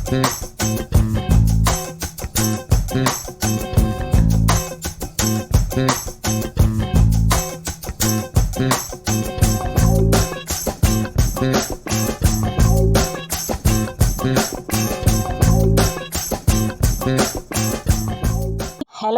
Hello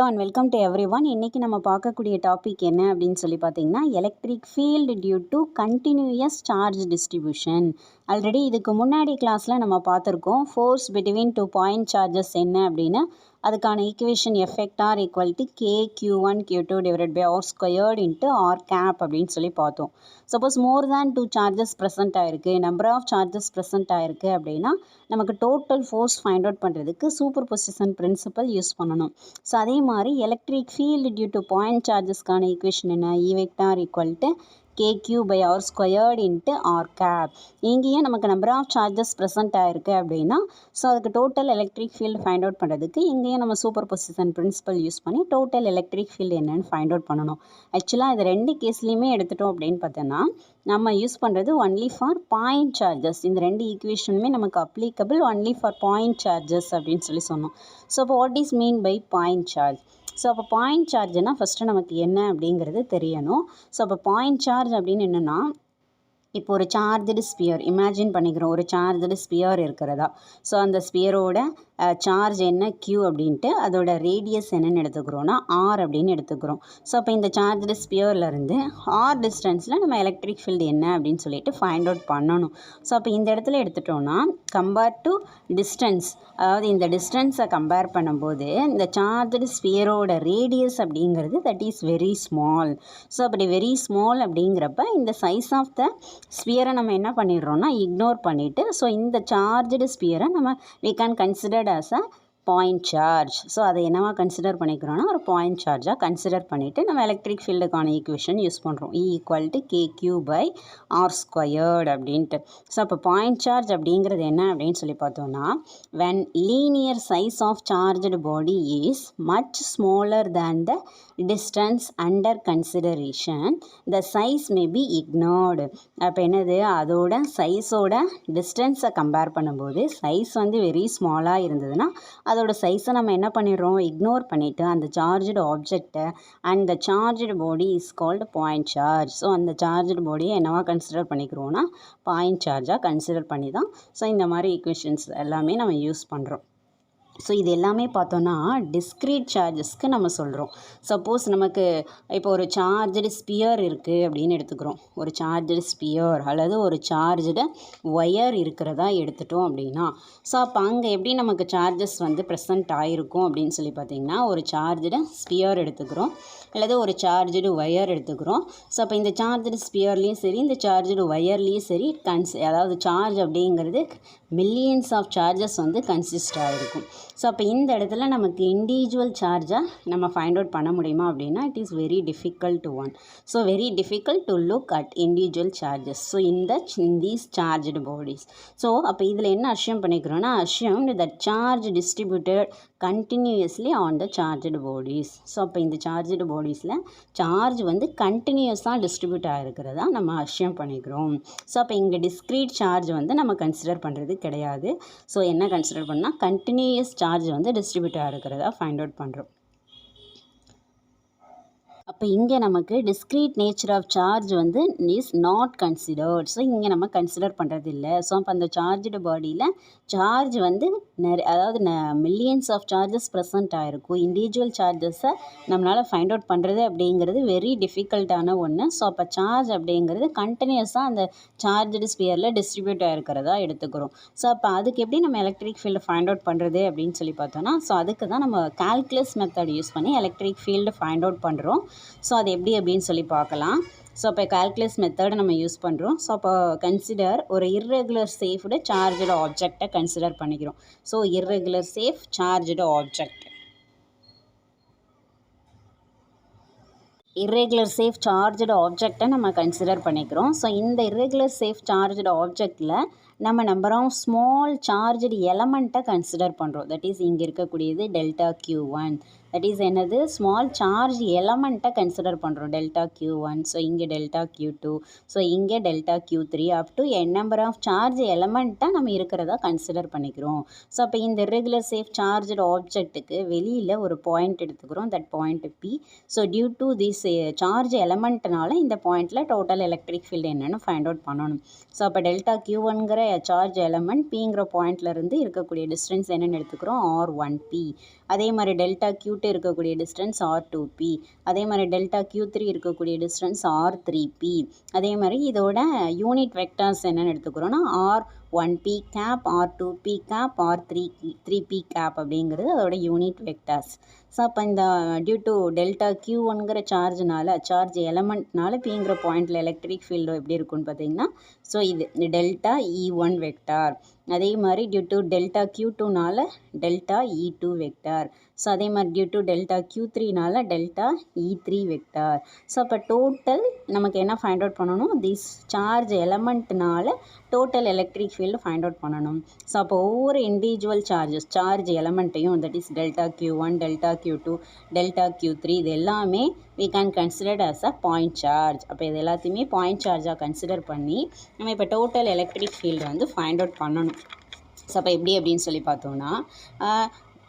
and welcome to everyone. இன்றைக்கி நம்ம பார்க்கக்கூடிய டாபிக் என்ன அப்படின்னு சொல்லி பார்த்தீங்கன்னா, electric field due to continuous charge distribution. Already இதுக்கு முன்னாடி கிளாஸில் நம்ம பார்த்துருக்கோம் force between two point charges என்ன அப்படின்னு. அதுக்கான equation F vector equal to K Q1 Q2 divided by R squared into R cap அப்படின்னு சொல்லி பார்த்தோம். Suppose more than 2 charges present ஆகிருக்கு, நம்பர் ஆஃப் சார்ஜஸ் ப்ரெசென்ட் ஆகிருக்கு அப்படின்னா நமக்கு டோட்டல் ஃபோர்ஸ் ஃபைண்ட் அவுட் பண்ணுறதுக்கு சூப்பர் பொசிஷன் பிரின்சிபல் யூஸ் பண்ணணும். So அதே மாதிரி electric field due to point சார்ஜஸ்க்கான ஈக்குவேஷன் என்ன, E vector equal to KQ by R squared into R cap. இங்கேயும் நமக்கு நம்பர் ஆஃப் சார்ஜஸ் ப்ரெசென்ட் ஆகிருக்கு அப்படின்னா ஸோ அதுக்கு total electric field find out பண்ணுறதுக்கு இங்கேயும் நம்ம சூப்பர் பொசிஷன் பிரின்சிபல் யூஸ் பண்ணி டோட்டல் எலக்ட்ரிக் ஃபீல்டு என்னன்னு ஃபைண்ட் அவுட் பண்ணணும். ஆக்சுவலாக இது ரெண்டு கேஸ்லேயுமே எடுத்துட்டோம் அப்படின்னு பார்த்தோன்னா நம்ம யூஸ் பண்ணுறது ஒன்லி ஃபார் பாயிண்ட் சார்ஜஸ். இந்த ரெண்டு ஈக்குவேஷனுமே நமக்கு applicable only for point charges அப்படின்னு சொல்லி சொன்னோம். ஸோ அப்போ what is mean by point charge? So அப்போ பாயிண்ட் சார்ஜ்னால் ஃபஸ்ட்டு நமக்கு என்ன அப்படிங்கிறது தெரியணும். ஸோ அப்போ பாயிண்ட் சார்ஜ் அப்படின்னு என்னென்னா, இப்போ ஒரு சார்ஜடு ஸ்பியர் இமேஜின் பண்ணிக்கிறோம், ஒரு சார்ஜடு ஸ்பியர் இருக்கிறதா. ஸோ அந்த ஸ்பியரோட சார்ஜ் என்ன Q அப்படின்ட்டு அதோட ரேடியஸ் என்னென்னு எடுத்துக்கிறோன்னா R அப்படின்னு எடுத்துக்கிறோம். ஸோ அப்போ இந்த சார்ஜடு ஸ்பியர்லேருந்து R டிஸ்டன்ஸில் நம்ம எலக்ட்ரிக் ஃபீல்டு என்ன அப்படின்னு சொல்லிட்டு ஃபைண்ட் அவுட் பண்ணணும். ஸோ அப்போ இந்த இடத்துல எடுத்துட்டோன்னா கம்பேர் டு டிஸ்டன்ஸ், அதாவது இந்த டிஸ்டன்ஸை கம்பேர் பண்ணும்போது இந்த சார்ஜடு ஸ்பியரோட ரேடியஸ் அப்படிங்கிறது that is very small. So அப்படி வெரி ஸ்மால் அப்படிங்கிறப்ப இந்த சைஸ் ஆஃப் த ஸ்பியரை நம்ம என்ன பண்ணிடுறோம்னா இக்னோர் பண்ணிவிட்டு ஸோ இந்த சார்ஜடு ஸ்பியரை நம்ம we can consider as a point charge. So அதை என்னவா கன்சிடர் பண்ணிக்கிறோன்னா ஒரு பாயிண்ட் சார்ஜாக கன்சிடர் பண்ணிவிட்டு நம்ம எலக்ட்ரிக் ஃபீல்டுக்கான ஈக்குவேஷன் யூஸ் பண்ணுறோம், E equal to KQ by R squared அப்படின்ட்டு. ஸோ அப்போ பாயிண்ட் சார்ஜ் அப்படிங்கிறது என்ன அப்படின்னு சொல்லி பார்த்தோன்னா, when linear size of charged body is much smaller than the distance under consideration, the size may be ignored. அப்போ என்னது, அதோட சைஸோட டிஸ்டன்ஸை கம்பேர் பண்ணும்போது சைஸ் வந்து வெரி ஸ்மாலாக இருந்ததுன்னா அதோட சைஸை நம்ம என்ன பண்ணிடுறோம், இக்னோர் பண்ணிவிட்டு அந்த சார்ஜ்டு ஆப்ஜெக்டை and the charged body is called point charge. So அந்த சார்ஜ்டு பாடியை என்னவா கன்சிடர் பண்ணிக்கிறோன்னா பாயிண்ட் சார்ஜாக கன்சிடர் பண்ணி தான் ஸோ இந்த மாதிரி ஈக்குவேஷன்ஸ் எல்லாமே நம்ம யூஸ் பண்ணுறோம். ஸோ இது எல்லாமே பார்த்தோன்னா டிஸ்க்ரீட் சார்ஜஸ்க்கு நம்ம சொல்கிறோம். சப்போஸ் நமக்கு இப்போ ஒரு சார்ஜடு ஸ்பியர் இருக்குது அப்படின்னு எடுத்துக்கிறோம், ஒரு சார்ஜடு ஸ்பியர் அல்லது ஒரு சார்ஜடு ஒயர் இருக்கிறதா எடுத்துட்டோம் அப்படின்னா ஸோ அப்போ அங்கே எப்படி நமக்கு சார்ஜஸ் வந்து ப்ரெசென்ட் ஆகிருக்கும் அப்படின்னு சொல்லி பார்த்திங்கன்னா, ஒரு சார்ஜடு ஸ்பியர் எடுத்துக்கிறோம் அல்லது ஒரு சார்ஜடு ஒயர் எடுத்துக்கிறோம். ஸோ அப்போ இந்த சார்ஜடு ஸ்பியர்லேயும் சரி இந்த சார்ஜடு ஒயர்லேயும் சரி அதாவது சார்ஜ் அப்படிங்கிறது மில்லியன்ஸ் ஆஃப் சார்ஜஸ் வந்து கன்சிஸ்ட் ஆகிருக்கும். ஸோ அப்போ இந்த இடத்துல நமக்கு இண்டிவிஜுவல் சார்ஜாக நம்ம ஃபைண்ட் அவுட் பண்ண முடியுமா அப்படின்னா it is very difficult one. So very difficult to look at individual charges so in these charged bodies. So அப்போ இதில் என்ன அஷ்யூம் பண்ணிக்கிறோன்னா, assume that charge distributed continuously on the charged bodies. So அப்போ இந்த charged பாடிஸில் charge வந்து கண்டினியூஸாக distribute ஆகிருக்கிறதா நம்ம assume பண்ணிக்கிறோம். ஸோ அப்போ இங்கே டிஸ்க்ரீட் சார்ஜ் வந்து நம்ம கன்சிடர் பண்ணுறது கிடையாது. ஸோ என்ன கன்சிடர் பண்ணால் கண்டினியூஸ் சார்ஜ் வந்து டிஸ்ட்ரிபியூட் ஆகிருக்கிறதா ஃபைண்ட் அவுட் பண்ணுறோம். அப்போ இங்கே நமக்கு டிஸ்க்ரீட் நேச்சர் ஆஃப் சார்ஜ் வந்து இஸ் நாட் கன்சிடர்ட். ஸோ இங்கே நம்ம கன்சிடர் பண்ணுறது இல்லை. ஸோ அப்போ அந்த சார்ஜ்டு பாடியில் சார்ஜ் வந்து அதாவது மில்லியன்ஸ் ஆஃப் சார்ஜஸ் ப்ரெசென்ட் ஆகிருக்கும். இண்டிவிஜுவல் சார்ஜஸை நம்மளால் ஃபைண்ட் அவுட் பண்ணுறது அப்படிங்கிறது வெரி டிஃபிகல்ட்டான ஒன்று. ஸோ அப்போ சார்ஜ் அப்படிங்கிறது கண்டினியூஸாக அந்த சார்ஜ்டு ஸ்பியரில் டிஸ்ட்ரிபியூட் ஆகிருக்கிறதா எடுத்துக்கிறோம். ஸோ அப்போ அதுக்கு எப்படி நம்ம எலக்ட்ரிக் ஃபீல்டு ஃபைண்ட் அவுட் பண்ணுறது அப்படின்னு சொல்லி பார்த்தோன்னா ஸோ அதுக்கு தான் நம்ம கால்குலஸ் மெத்தட் யூஸ் பண்ணி எலக்ட்ரிக் ஃபீல்டு ஃபைண்ட் அவுட் பண்ணுறோம். ஸோ அது எப்படி அப்படின்னு சொல்லி பார்க்கலாம். ஸோ அப்போ கால்குலஸ் மெத்தடை நம்ம யூஸ் பண்ணுறோம். ஸோ அப்போ கன்சிடர் ஒரு இர்ரெகுலர் சேஃப்டு சார்ஜ்டு ஆப்ஜெக்டை கன்சிடர் பண்ணிக்கிறோம். So irregular shape charged object, irregular shape charged ஆப்ஜெக்டை நம்ம கன்சிடர் பண்ணிக்கிறோம். ஸோ இந்த இர்ரெகுலர் சேஃப் சார்ஜ்டு ஆப்ஜெக்டில் நம்ம நம்பர் ஆஃப் ஸ்மால் சார்ஜ்டு எலமெண்ட்டை கன்சிடர் பண்ணுறோம். தட் இஸ் இங்கே இருக்கக்கூடியது டெல்டா Q1, தட் இஸ் என்னது ஸ்மால் சார்ஜ் எலமெண்ட்டை கன்சிடர் பண்ணுறோம். டெல்டா Q1, ஸோ இங்கே டெல்டா Q2, ஸோ இங்கே delta Q3 up to n number of charge எலமெண்ட்டை நம்ம இருக்கிறதா கன்சிடர் பண்ணிக்கிறோம். ஸோ அப்போ இந்த இர்ரெகுலர் சேஃப் சார்ஜ்டு ஆப்ஜெக்ட்டுக்கு வெளியில் ஒரு பாயிண்ட் எடுத்துக்கிறோம், that point P. So due to this charge எலமெண்ட்னால இந்த பாயிண்டில் டோட்டல் எலக்ட்ரிக் ஃபீல்டு என்னென்னு ஃபைண்ட் அவுட் பண்ணணும். ஸோ அப்போ டெல்டா Q1ங்கிற சார்ஜ் எலமெண்ட் Pங்கிற பாயிண்ட்லேருந்து இருக்கக்கூடிய டிஸ்டன்ஸ் என்னென்னு எடுத்துக்கிறோம், R1P. அதே மாதிரி டெல்டா Q2 இருக்கக்கூடிய டிஸ்டன்ஸ் R2P. அதே மாதிரி டெல்டா Q3 இருக்கக்கூடிய டிஸ்டன்ஸ் R3P. அதே மாதிரி இதோட யூனிட் வெக்டார்ஸ் என்னென்னு எடுத்துக்கிறோன்னா R1P gap, R2P gap, R3P gap அப்படிங்கிறது அதோட யூனிட் வெக்டார்ஸ். ஸோ அப்போ இந்த டியூ டு டெல்டா Q1ங்கிற சார்ஜ் எலமெண்ட்னால Pங்கிற பாயிண்டில் எலக்ட்ரிக் ஃபீல்டு எப்படி இருக்குன்னு பார்த்தீங்கன்னா, ஸோ இது டெல்டா E1 வெக்டார். அதே மாதிரி டியூ டு டெல்டா Q2னால டெல்டா E2 வெக்டார். ஸோ அதே மாதிரி டியூ டு டெல்டா Q3னால டெல்டா E3 வெக்டார். ஸோ அப்போ டோட்டல் நமக்கு என்ன ஃபைண்ட் அவுட் பண்ணணும், திஸ் சார்ஜ் எலமெண்ட்னால total electric field find out பண்ணணும். ஸோ அப்போ ஒவ்வொரு இண்டிவிஜுவல் சார்ஜ் எலமெண்ட்டையும், that is delta Q1, delta Q2, delta Q3 இது எல்லாமே we can consider as a point charge. அப்போ இது எல்லாத்தையுமே பாயிண்ட் சார்ஜாக கன்சிடர் பண்ணி நம்ம இப்போ டோட்டல் எலக்ட்ரிக் ஃபீல்டு வந்து ஃபைண்ட் அவுட் பண்ணணும். ஸோ அப்போ எப்படி அப்படின்னு சொல்லி பார்த்தோன்னா,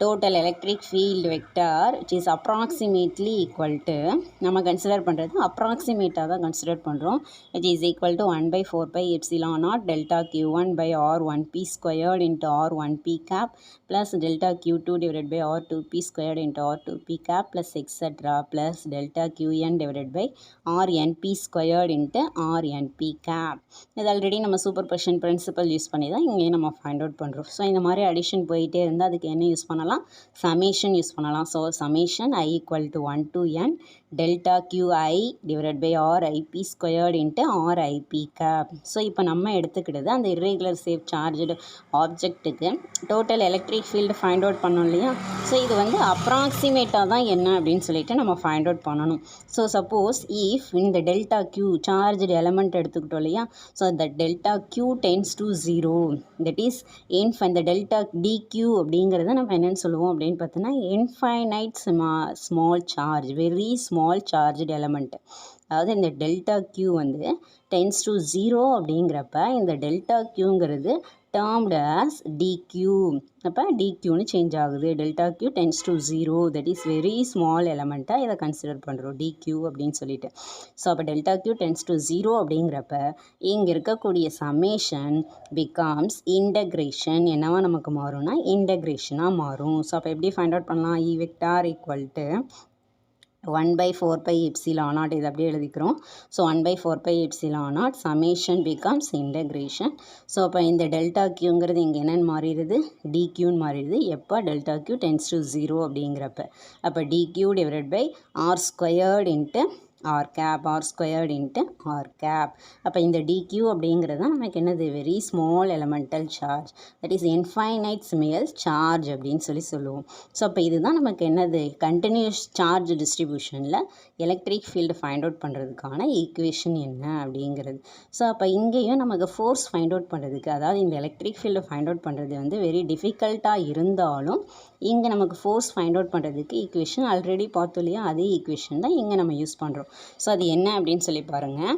total electric field vector which is approximately equal to நம்ம கன்சிடர் பண்ணுறது அப்ராக்சிமேட்டாக தான் கன்சிடர் பண்ணுறோம், which is equal to 1/4 epsilon naught delta Q1 by R1P squared into R1P cap plus delta Q2 divided by R2P squared into R2P cap plus etc plus delta Qn divided by RNP squared into RNP cap. இது already நம்ம super position principle use பண்ணி தான் இங்கேயும் நம்ம find out பண்ணுறோம். So இந்த மாதிரி addition போயிட்டே இருந்தால் அதுக்கு என்ன யூஸ் பண்ணலாம், summation யூஸ் பண்ணலாம். So summation I equal to 1 to n delta Qi divided by RIP squared into RIP cap. So இப்போ நம்ம எடுத்துக்கிட்டது அந்த irregular safe charged ஆப்ஜெக்ட்டுக்கு total electric field find out பண்ணோம் இல்லையா. ஸோ இது வந்து அப்ராக்சிமேட்டாக தான் என்ன அப்படின்னு சொல்லிட்டு நம்ம ஃபைண்ட் அவுட் பண்ணணும். ஸோ சப்போஸ் இஃப் இந்த டெல்டா Q சார்ஜ்டு எலமெண்ட் எடுத்துக்கிட்டோம் இல்லையா, so the delta Q tends to 0, that is இந்த டெல்டா dQ அப்படிங்கிறத நம்ம என்னென்னு சொல்லுவோம் அப்படின்னு பார்த்தோன்னா, infinite small charge, very small charged element. அதாவது இந்த டெல்டா Q வந்து டென்ஸ் டு 0 அப்படிங்கிறப்ப இந்த டெல்டா Qங்கிறது termed as dq. அப்போ dqன்னு சேஞ்ச் ஆகுது. Delta Q tends to 0, that is very small எலமெண்ட்டாக இதை கன்சிடர் பண்ணுறோம் dq அப்படின்னு சொல்லிட்டு. ஸோ அப்போ டெல்டா Q டென்ஸ் டு 0 அப்படிங்கிறப்ப இங்கே இருக்கக்கூடிய சமேஷன் பிகம்ஸ் இன்டகிரேஷன் என்னவா நமக்கு மாறும்னா இன்டகிரேஷனாக மாறும். ஸோ அப்போ எப்படி ஃபைண்ட் அவுட் பண்ணலாம், E vector equal to 1/4 epsilon naught இது அப்படியே எழுதிக்கிறோம். So 1/4 epsilon naught summation becomes integration. So அப்போ இந்த டெல்டா Qங்கிறது இங்கே என்னென்னு மாறிடுது, dqன்னு மாறிடுது. எப்போ டெல்டா Q டென்ஸ் டு 0 அப்படிங்கிறப்ப. அப்போ dq divided by r squared into r cap, r squared into r cap. அப்போ இந்த dq அப்படிங்கிறது தான் நமக்கு என்னது, very small elemental charge, that is infinite small charge அப்படின்னு சொல்லுவோம். ஸோ அப்போ இதுதான் நமக்கு என்னது, கண்டினியூஸ் சார்ஜ் டிஸ்ட்ரிபியூஷனில் எலக்ட்ரிக் ஃபீல்டு ஃபைண்ட் அவுட் பண்ணுறதுக்கான ஈக்குவேஷன் என்ன அப்படிங்கிறது. ஸோ அப்போ இங்கேயும் நமக்கு ஃபோர்ஸ் ஃபைண்ட் அவுட் பண்ணுறதுக்கு, அதாவது இந்த எலக்ட்ரிக் ஃபீல்டு ஃபைண்ட் அவுட் பண்ணுறது வந்து வெரி டிஃபிகல்ட்டாக இருந்தாலும் இங்கே நமக்கு ஃபோர்ஸ் ஃபைண்ட் அவுட் பண்ணுறதுக்கு ஈக்குவேஷன் ஆல்ரெடி பார்த்தோம் இல்லையா, அதே ஈக்குவேஷன் தான் இங்கே நம்ம யூஸ் பண்ணுறோம். ஸோ அது என்ன அப்படின்னு சொல்லி பாருங்கள்,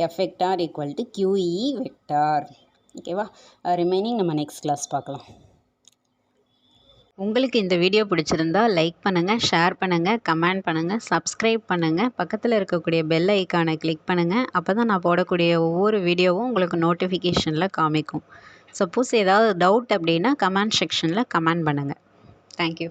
F vector equal to QE vector. ஓகேவா, ரிமைனிங் நம்ம நெக்ஸ்ட் கிளாஸ் பார்க்கலாம். உங்களுக்கு இந்த வீடியோ பிடிச்சிருந்தா லைக் பண்ணுங்கள், ஷேர் பண்ணுங்கள், கமெண்ட் பண்ணுங்கள், சப்ஸ்கிரைப் பண்ணுங்கள், பக்கத்தில் இருக்கக்கூடிய பெல் ஐக்கானை கிளிக் பண்ணுங்கள். அப்போ தான் நான் போடக்கூடிய ஒவ்வொரு வீடியோவும் உங்களுக்கு நோட்டிஃபிகேஷனில் காமிக்கும். சப்போஸ் ஏதாவது டவுட் அப்படின்னா கமெண்ட் செக்ஷனில் கமெண்ட் பண்ணுங்கள். தேங்க்யூ.